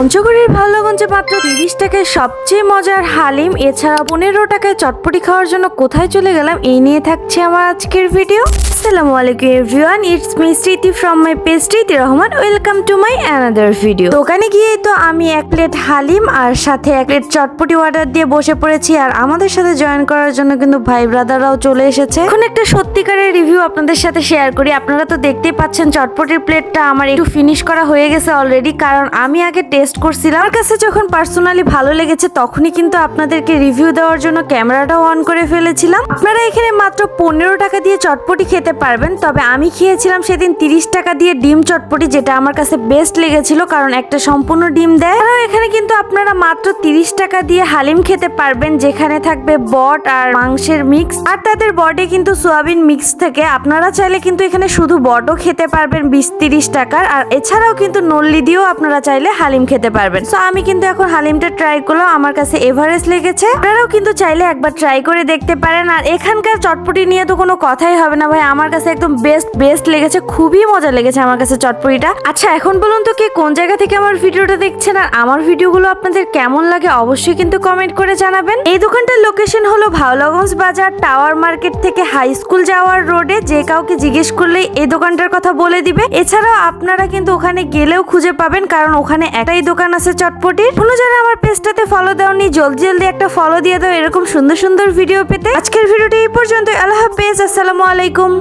পঞ্চগড়ের ভালোগঞ্জে মাত্র 30 টাকায় সবচেয়ে মজার হালিম, এছাড়া 15 টাকায় চটপটি খাওয়ার জন্য কোথায় চলে গেলাম এই নিয়ে থাকছে আমার আজকের ভিডিও। আসসালামু আলাইকুম এভরিওয়ান, ইটস মি স্মৃতি ফ্রম মাই পেজ স্মৃতি Rahman. Welcome to my another video. দোকানে গিয়ে তো আমি 1 প্লেট হালিম আর সাথে 1 প্লেট চটপটি অর্ডার দিয়ে বসে পড়েছি, আর আমাদের সাথে জয়েন করার জন্য কিন্তু ভাই ব্রাদাররাও চলে এসেছে। এখন একটা সত্যিকারের রিভিউ আপনাদের সাথে শেয়ার করি। আপনারা তো দেখতেই পাচ্ছেন চটপটির প্লেটটা আমার একটু ফিনিশ করা হয়ে গেছে অলরেডি, কারণ আমি আগে টেস্ট করছিলাম। আমার কাছে যখন পার্সোনালি ভালো লেগেছে তখনই কিন্তু আপনাদেরকে রিভিউ দেওয়ার জন্য ক্যামেরাটাও অন করে ফেলেছিলাম। আপনারা এখানে মাত্র 15 টাকা দিয়ে চটপটি খেতে পারবেন, তবে আমি খেয়েছিলাম সেদিন 30 টাকা দিয়ে ডিম চটপটি, যেটা আমার কাছে বেস্ট লেগেছিল কারণ একটা সম্পূর্ণ ডিম দেয়। আর এখানে কিন্তু আপনারা মাত্র 30 টাকা দিয়ে হালিম খেতে পারবেন, যেখানে থাকবে বট আর মাংসের মিক্স, আর তাদের বটে কিন্তু সোয়াবিন মিক্স থেকে। আপনারা চাইলে কিন্তু এখানে শুধু বটও খেতে পারবেন 20-30 টাকার, আর এছাড়াও কিন্তু নল্লি দিয়েও আপনারা চাইলে হালিম খেতে পারবেন। তো আমি কিন্তু এখন হালিমটা ট্রাই করলাম, আমার কাছে এভারেস্ট লেগেছে। আপনারাও কিন্তু চাইলে একবার ট্রাই করে দেখতে পারেন। আর এখানকার চটপটি নিয়ে তো কোনো কথাই হবে না ভাই, আমার কাছে একদম বেস্ট লেগেছে, খুবই মজা লেগেছে আমার কাছে চটপটিটা। আচ্ছা, এখন বলুন তো কে কোন জায়গা থেকে আমার ভিডিওটা দেখছেন, আর আমার ভিডিওগুলো আপনাদের কেমন লাগে অবশ্যই কিন্তু কমেন্ট করে জানাবেন। এই দোকানটার লোকেশন হলো ভাওলাগঞ্জ বাজার, টাওয়ার মার্কেট থেকে হাই স্কুল যাওয়ার রোডে। যে কাউকে জিজ্ঞেস করলেই এই দোকানটার কথা বলে দিবে। এছাড়াও আপনারা কিন্তু ওখানে গেলেও খুঁজে পাবেন, কারণ ওখানে একটাই দোকান আছে চটপটির। কোনো যারা আমার পেজটাতে ফলো দাওনি জলদি একটা ফলো দিয়ে দাও এরকম সুন্দর ভিডিও পেতে। আজকের ভিডিওটি এই পর্যন্ত। আল্লাহ হাফেজ, আসসালামু আলাইকুম।